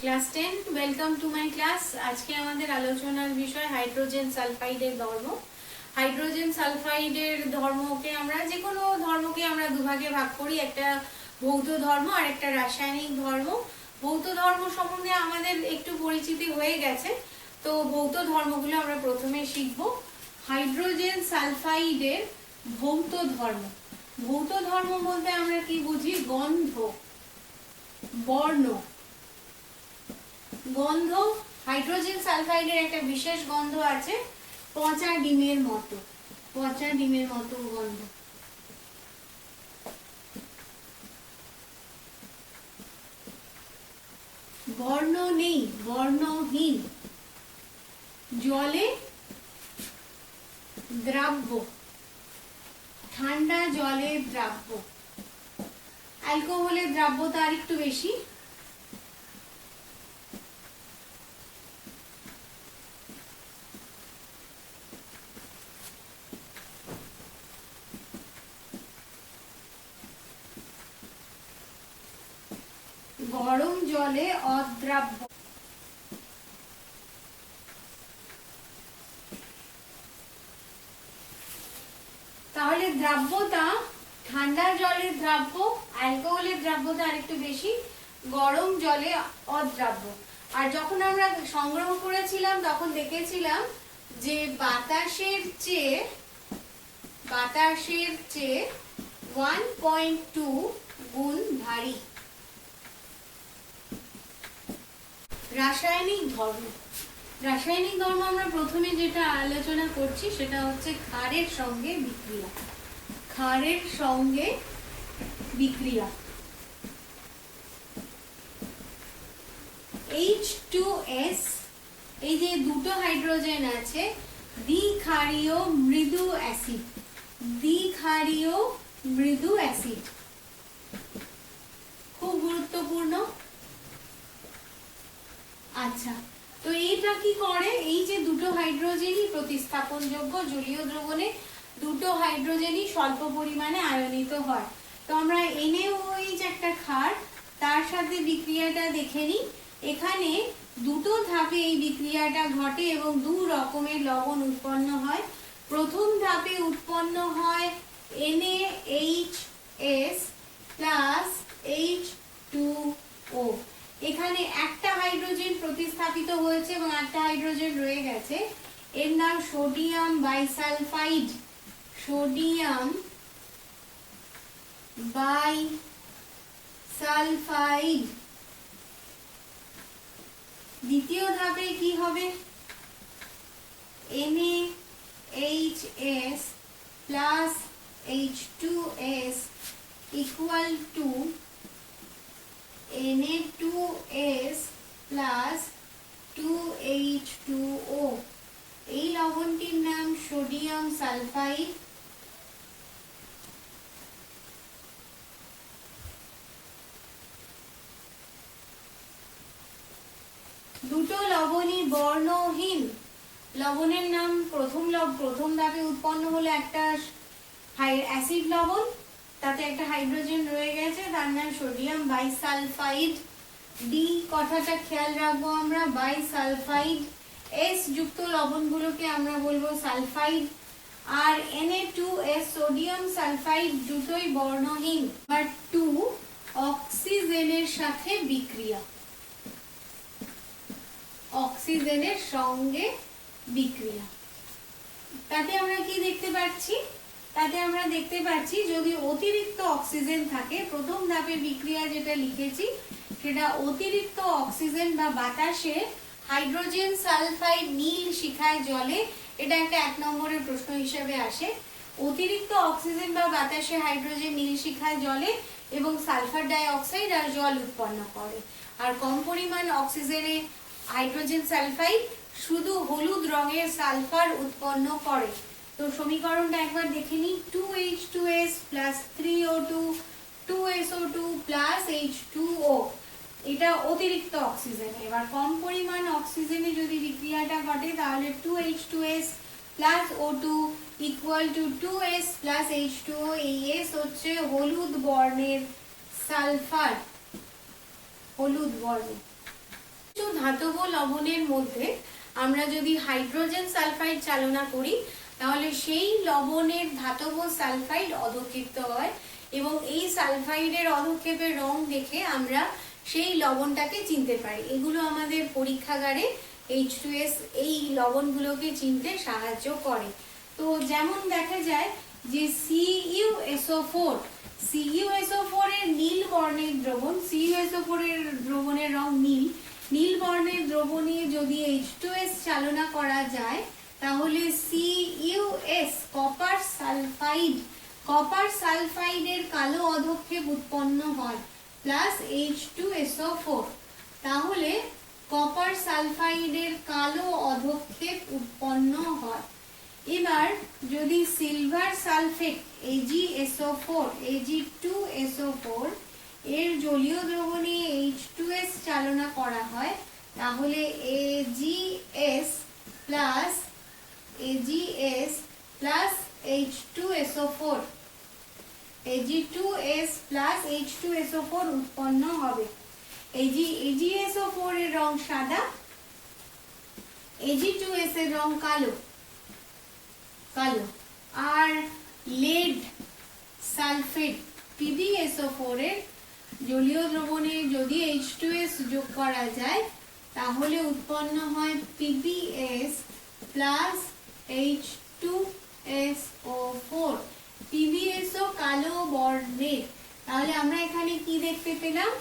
Class 10 welcome to my class. আজকে আমাদের আলোচনার বিষয় হাইড্রোজেন সালফাইডের ধর্ম। হাইড্রোজেন সালফাইডের ধর্মকে আমরা যে কোনো ধর্মকে আমরা দুভাগে ভাগ করি, একটা ভৌত ধর্ম আর একটা রাসায়নিক ধর্ম। ভৌত ধর্ম সম্বন্ধে আমাদের একটু পরিচিতি হয়ে গেছে, তো ভৌত ধর্মগুলো আমরা প্রথমে শিখব। হাইড্রোজেন সালফাইডের ভৌত ধর্ম। ভৌত ধর্ম বলতে আমরা কি বুঝি? গন্ধ, বর্ণ। গন্ধ, হাইড্রোজেন সালফাইডের একটা বিশেষ গন্ধ আছে, পচা ডিমের মতো, পচা ডিমের মতো গন্ধ। বর্ণ নেই, বর্ণহীন, জলে দ্রাব্য, ঠান্ডা জলে দ্রাব্য। অ্যালকোহলের দ্রাব্যতা আর একটু বেশি। গরম জলে অদ্রাব্য। তাহলে দ্রাব্যতা, ঠান্ডা জলে দ্রাব্য, অ্যালকোহলের দ্রাব্যতা আরেকটু বেশি, গরম জলে অদ্রাব্য। আর যখন আমরা সংগ্রহ করেছিলাম তখন দেখেছিলাম যে বাতাসের চেয়ে 1.2 গুণ ভারী। রাসায়নিক ধর্ম। রাসায়নিক ধর্ম আমরা প্রথমে যেটা আলোচনা করছি সেটা হচ্ছে ক্ষারের সঙ্গে বিক্রিয়া। ক্ষারের সঙ্গে বিক্রিয়া। H2S, এই যে দুটো হাইড্রোজেন আছে, দ্বিক্ষারীয় মৃদু অ্যাসিড। দ্বিক্ষারীয় মৃদু অ্যাসিড খুব গুরুত্বপূর্ণ। আচ্ছা, তো এইটা কি করে? এই যে দুটো হাইড্রোজেনই প্রতিস্থাপনযোগ্য, জলীয় দ্রবণে দুটো হাইড্রোজেনই স্বল্প পরিমাণে আয়নিত হয়। তো আমরা NaOH একটা ক্ষার, তার সাথে বিক্রিয়াটা দেখে নিই। এখানে দুটো ধাপে এই বিক্রিয়াটা ঘটে এবং দু রকমের লবণ উৎপন্ন হয়। প্রথম ধাপে উৎপন্ন হয় NaHS প্লাস H2O। এখানে একটা হাইড্রোজেন প্রতিস্থাপিত হয়েছে এবং একটা হাইড্রোজেন রয়ে গেছে, এর নাম সোডিয়াম বাইসালফাইড। Sodium bisulphide. দ্বিতীয় ধাপে কি হবে? NaHS plus H2S equal to Na2S plus 2H2O। এই লবণটির নাম সোডিয়াম সালফাইড। দুটো লবণই বর্ণহীন। লবণের নাম প্রথম ধাপে উৎপন্ন হলো একটা অ্যাসিড লবণ, তাতে একটা হাইড্রোজেন রয়ে গেছে, তার নাম সোডিয়াম বাইসালফাইড। ডি কথাটা খেয়াল রাখবো আমরা, বাইসালফাইড। এস যুক্ত লবণগুলোকে আমরা বলবো সালফাইড। আর Na2S সোডিয়াম সালফাইড দুটোই বর্ণহীন। আর 2 অক্সিজেনের সাথে বিক্রিয়া। অক্সিজেনের সঙ্গে বিক্রিয়া। তাতে আমরা কি দেখতে পাচ্ছি? তাতে আমরা দেখতে পাচ্ছি যদি অতিরিক্ত অক্সিজেন থাকে, প্রথম ধাপের বিক্রিয়া যেটা লিখেছি সেটা অতিরিক্ত অক্সিজেন বা বাতাসে হাইড্রোজেন সালফাইড নীল শিখায় জলে, এটা একটা 1 নম্বরের প্রশ্ন হিসেবে আসে। অতিরিক্ত অক্সিজেন বা বাতাসে হাইড্রোজেন নীল শিখায় জলে এবং সালফার ডাই অক্সাইড আর জল উৎপন্ন করে। আর কম পরিমাণ অক্সিজেনে হাইড্রোজেন সালফাইড শুধু হলুদ রঙের সালফার উৎপন্ন করে। তো সমীকরণটা একবার দেখে নিই। 2H2S plus 3O2 2SO2 plus H2O, এটা অতিরিক্ত অক্সিজেন। এবার কম পরিমাণ অক্সিজেনে যদি বিক্রিয়াটা ঘটে তাহলে 2H2S plus O2 equal to 2S plus H2O। এই S হচ্ছে হলুদ বর্ণের সালফার, হলুদ বর্ণ। ধাতব লবণের মধ্যে আমরা যদি হাইড্রোজেন সালফাইড চালনা করি তাহলে সেই লবণের ধাতব সালফাইড অধক্ষিপ্ত হয় এবং এই সালফাইডের অধক্ষেপের রং দেখে আমরা সেই লবণটাকে চিনতে পারি। এগুলো আমাদের পরীক্ষাগারে H2S এই লবণগুলোকে চিনতে সাহায্য করে। তো যেমন দেখা যায় যে CuSO4 এর নীল বর্ণের দ্রবণ, CuSO4 এর দ্রবণের রং নীল, নীল বর্ণের দ্রবণে যদি H2S চালনা করা যায় তাহলে CuS কপার সালফাইডের কালো অধক্ষেপ উৎপন্ন হয় প্লাস H2SO4, তাহলে কপার সালফাইডের কালো অধক্ষেপ উৎপন্ন হয়। এবার যদি সিলভার সালফেট Ag2SO4 এর জলীয় দ্রবণে H2S চালনা করা হয় তাহলে AgS প্লাস Ag2SO4 উৎপন্ন হবে। AgSO4 এর রং সাদা, Ag2S এর রং কালো, আর লেড সালফেট PbSO4 এর জলীয় দ্রবণে যদি H2S যোগ করা যায় তাহলে উৎপন্ন হয় PbS প্লাস H2SO4। PbSO কালো বর্ণের। তাহলে আমরা এখানে কি দেখতে পেলাম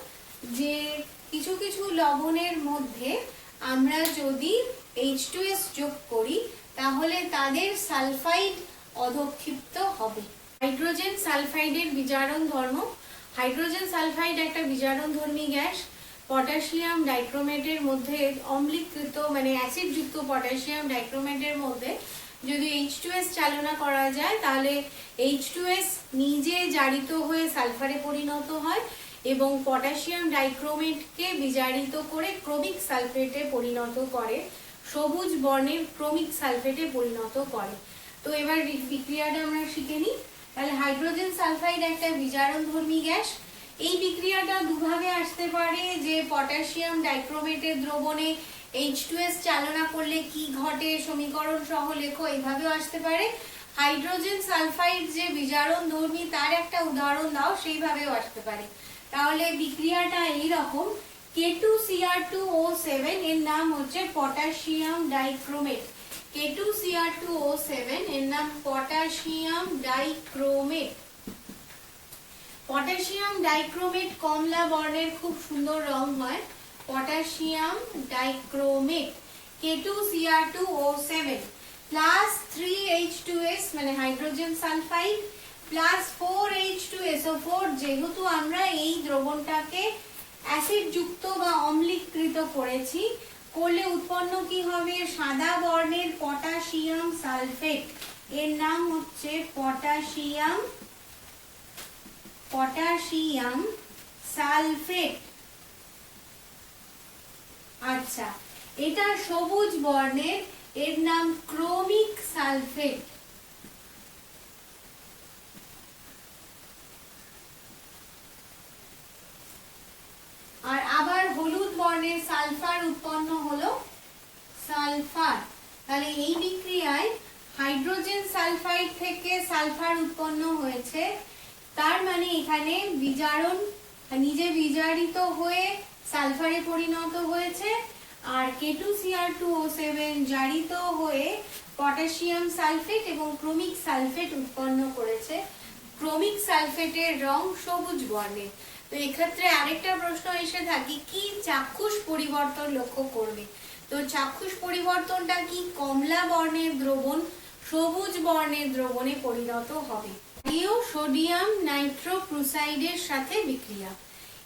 যে কিছু কিছু লবণের মধ্যে আমরা যদি H2S যোগ করি তাহলে তাদের সালফাইড অধক্ষিপ্ত হবে। হাইড্রোজেন সালফাইডের বিজারণ ধর্ম। হাইড্রোজেন সালফাইড একটা বিজারণধর্মী গ্যাস। পটাশিয়াম ডাইক্রোমেটের মধ্যে অম্লীকৃত মানে অ্যাসিডযুক্ত পটাশিয়াম ডাইক্রোমেটের মধ্যে যদি H2S চালনা করা যায় তাহলে H2S নিজে জারিত হয়ে সালফারে পরিণত হয় এবং পটাশিয়াম ডাইক্রোমেটকে বিজারিত করে ক্রোমিক সালফেটে পরিণত করে, সবুজ বর্ণের ক্রোমিক সালফেটে পরিণত করে। তো এবার বিক্রিয়াটা আমরা শিখে নিই। তাহলে হাইড্রোজেন সালফাইড একটা বিজারণধর্মী গ্যাস। এই বিক্রিয়াটা দুভাবে আসতে পারে, যে পটাশিয়াম ডাইক্রোমেটের দ্রবণে H2S চালনা করলে কি ঘটে সমীকরণ সহ লেখো, এইভাবেও আসতে পারে। হাইড্রোজেন সালফাইড যে বিজারণধর্মী তার একটা উদাহরণ দাও, সেইভাবেও আসতে পারে। তাহলে বিক্রিয়াটা এইরকম, K2Cr2O7 এর নাম হচ্ছে পটাশিয়াম ডাইক্রোমেট। K2Cr2O7 এর নাম পটাশিয়াম ডাইক্রোমেট। পটাশিয়াম ডাইক্রোমেট কমলা বর্ণের, খুব সুন্দর রং হয়। Potassium dichromate K2Cr2O7 plus 3H2S মানে হাইড্রোজেন সালফাইড প্লাস 4H2SO4। যেহেতু আমরা এই দ্রবণটাকে অ্যাসিড যুক্ত বা অম্লীকৃত করেছি, করলে উৎপন্ন কি হবে? সাদা বর্ণের পটাশিয়াম সালফেট, এর নাম হচ্ছে পটাশিয়াম সালফেট। আচ্ছা, এটা সবুজ বর্ণের, এর নাম ক্রোমিক সালফেট। আর আবার হলুদ বর্ণের সালফার উৎপন্ন হলো, সালফার। তাহলে এই বিক্রিয়ায় হাইড্রোজেন সালফাইড থেকে সালফার উৎপন্ন হয়েছে, তার মানে এখানে বিজারণ নিজে বিজারিত হয়ে সালফারে পরিণত হয়েছে, আর K2Cr2O7 জারিত হয়ে পটাশিয়াম সালফেট এবং ক্রোমিক সালফেট উৎপন্ন করেছে। ক্রোমিক সালফেটের রং সবুজ বর্ণের। তো এক্ষেত্রে আরেকটা প্রশ্ন এসে থাকে, কি চাক্ষুষ পরিবর্তন লক্ষ্য করবে? তো চাক্ষুষ পরিবর্তনটা কি? কমলা বর্ণের দ্রবণ সবুজ বর্ণের দ্রবণে পরিণত হবে। সোডিয়াম নাইট্রোক্লোরাইডের সাথে বিক্রিয়া।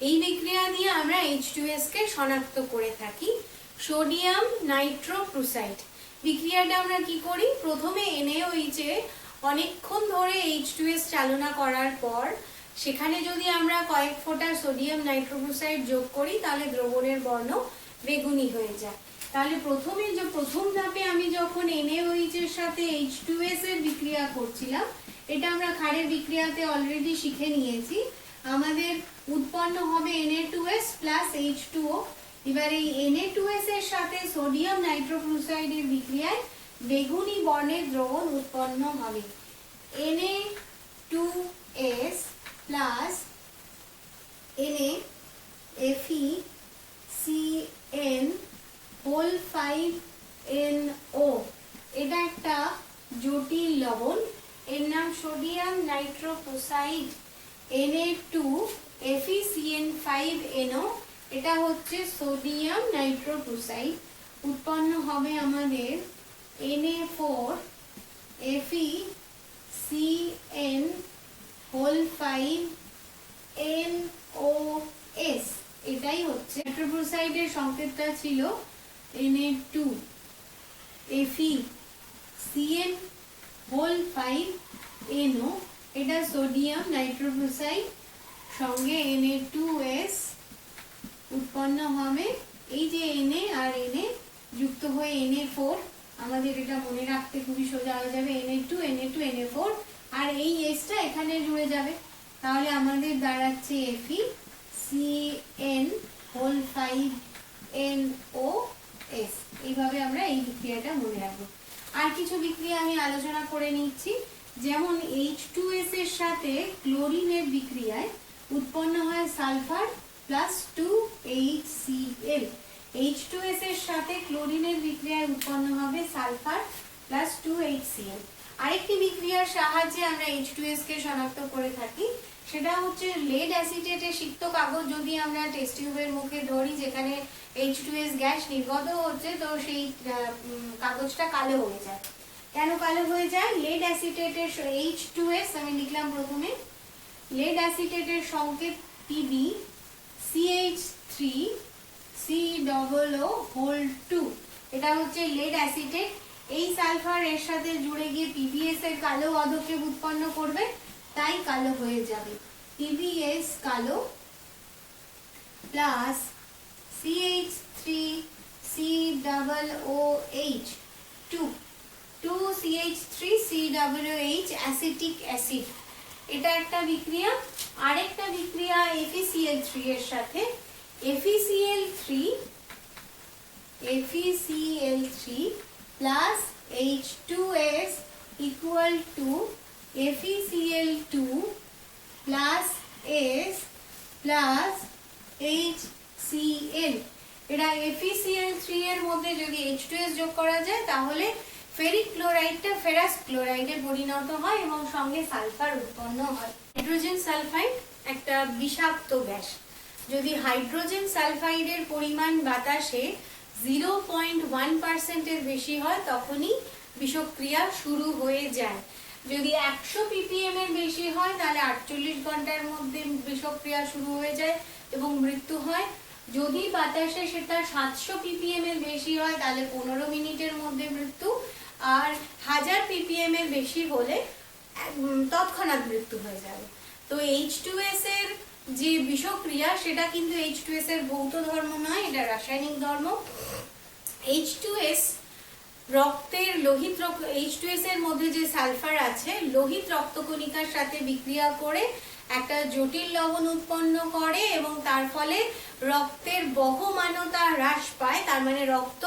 এই বিক্রিয়া দিয়ে আমরা H2S কে শনাক্ত করে থাকি। সোডিয়াম নাইট্রোক্লোরাইড বিক্রিয়াটা আমরা কি করি? প্রথমে NaOH এ অনেকক্ষণ ধরে H2S চালনা করার পর সেখানে যদি আমরা কয়েক ফোঁটা সোডিয়াম নাইট্রোক্লোরাইড যোগ করি তাহলে দ্রবণের বর্ণ বেগুনি হয়ে যায়। তাহলে প্রথম ধাপে আমি যখন NaOH এর সাথে H2S এর বিক্রিয়া করছিলাম, এটা আমরা ক্ষারের বিক্রিয়াতে অলরেডি শিখে নিয়েছি, আমাদের উৎপন্ন হবে Na2S প্লাস H2O। এবার এই Na2S এর সাথে সোডিয়াম নাইট্রোক্লোরাইডের বিক্রিয়ায় বেগুনি বর্ণের দ্রবণ উৎপন্ন হবে। Na2S plus NaFeCN whole 5NO, এটা একটা জটিল লবণ, এর নাম সোডিয়াম নাইট্রোক্লোরাইড। Na2FeCN5NO, এটা হচ্ছে সোডিয়াম নাইট্রোক্লোরাইড। উৎপন্ন হবে আমাদের Na4FeCN হোল 5NOS, এটাই হচ্ছে নাইট্রোক্লোরাইডের সংকেতটা ছিল Na2FeCN হোল 5NO, এটা সোডিয়াম নাইট্রোক্লোরাইড, সঙ্গে Na2S উৎপন্ন হবে। এই যে Na আর Na যুক্ত হয়ে Na4, আমাদের এটা মনে রাখতে খুবই সোজা হয়ে যাবে, Na2 Na2 Na4, আর এই এসটা এখানে জুড়ে যাবে, তাহলে আমাদের দাঁড়াচ্ছে FeCN হোল 5NOS। এইভাবে আমরা এই বিক্রিয়াটা মনে রাখবো। আর কিছু বিক্রিয়া আমি আলোচনা করে নিচ্ছি, যেমন H2S এর সাথে ক্লোরিনের বিক্রিয়ায় উৎপন্ন হয় সালফার প্লাস 2HCl। H2S এর সাথে ক্লোরিনের বিক্রিয়ায় উৎপন্ন হবে সালফার প্লাস 2HCl। আরেকটি বিক্রিয়ার সাহায্যে আমরা H2S কে শনাক্ত করে থাকি, সেটা হচ্ছে লেড অ্যাসিটেটের সিক্ত কাগজ যদি আমরা টেস্ট টিউবের মুখে ধরি, যেখানে H2S গ্যাস নির্গত হচ্ছে, তো সেই কাগজটা কালো হয়ে যায়। কেন কালো হয়ে যায়? লেড অ্যাসিটেটের H2S আমি লিখলাম প্রথমে, লেড অ্যাসিটেটের সংকেত Pb, CH3COO হোল 2, এটা হচ্ছে লেড অ্যাসিটেট। এই সালফার এর সাথে জুড়ে গিয়ে PbS এর কালো অধক্ষেপ উৎপন্ন করবে, তাই কালো হয়ে যাবে। PbS কালো plus CH3COOH 2CH3COOH acetic acid, এটা একটা বিক্রিয়া। আরেকটা বিক্রিয়া FeCl3 এর সাথে, FeCl3 plus H2S equal to FeCl2 plus S plus HCl। এটা FeCl3 এর মধ্যে যদি H2S যোগ করা যায়, তাহলে ফেরিক ক্লোরাইডটা ফেরাস ক্লোরাইডে পরিণত হয় এবং সঙ্গে সালফার উৎপন্ন হয়। হাইড্রোজেন সালফাইড একটা বিষাক্ত গ্যাস। যদি হাইড্রোজেন সালফাইডের পরিমাণ বাতাসে 0.1% এর বেশি হয়, তখনই বিষক্রিয়া শুরু হয়ে যায়। যদি 100 ppm এর বেশি হয়, তাহলে 48 ঘন্টার মধ্যে বিষক্রিয়া শুরু হয়ে যায় এবং মৃত্যু হয়। যদি বাতাসে সেটা 700 ppm এর বেশি হয়, তাহলে 15 মিনিটের মধ্যে মৃত্যু। আর 1000 ppm এর বেশি হলে তৎক্ষণাৎ মৃত্যু হয়ে যাবে। তো H2S এর যে বিষক্রিয়া, সেটা কিন্তু H2S এর ভৌত ধর্ম নয়, এটা রাসায়নিক ধর্ম। H2S রক্তের লোহিত H2S এর মধ্যে যে সালফার আছে, লোহিত রক্তকণিকার সাথে বিক্রিয়া করে একটা জটিল লবণ উৎপন্ন করে এবং তার ফলে রক্তের বহমানতা হ্রাস পায়, তার মানে রক্ত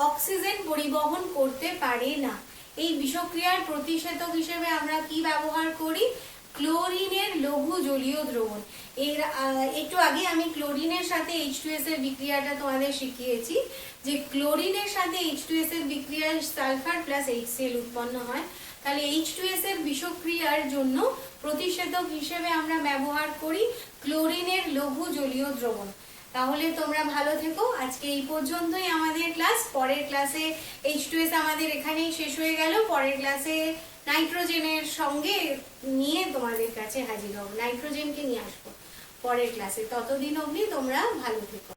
অক্সিজেন পরিবহন করতে পারে না। এই বিষক্রিয়ার প্রতিষেধক হিসেবে আমরা কি ব্যবহার করি? ক্লোরিনের লঘু জলীয় দ্রবণ। এর একটু আগে আমি ক্লোরিনের সাথে H2S এর বিক্রিয়াটা তোমাদের শিখিয়েছি, যে ক্লোরিনের সাথে H2S এর বিক্রিয়ায় সালফার প্লাস HCl উৎপন্ন হয়। তাহলে H2S এর বিষক্রিয়ার জন্য প্রতিষেধক হিসেবে আমরা ব্যবহার করি ক্লোরিনের লঘু জলীয় দ্রবণ। তাহলে তোমরা ভালো থেকো। আজকে এই পর্যন্তই আমাদের ক্লাস। পরের ক্লাসে H2S আমাদের এখানেই শেষ হয়ে গেল। পরের ক্লাসে নাইট্রোজেনের সঙ্গে নিয়ে তোমাদের কাছে হাজির হব, নাইট্রোজেনকে নিয়ে আসবো পরের ক্লাসে। ততদিন অবধি তোমরা ভালো থেকো।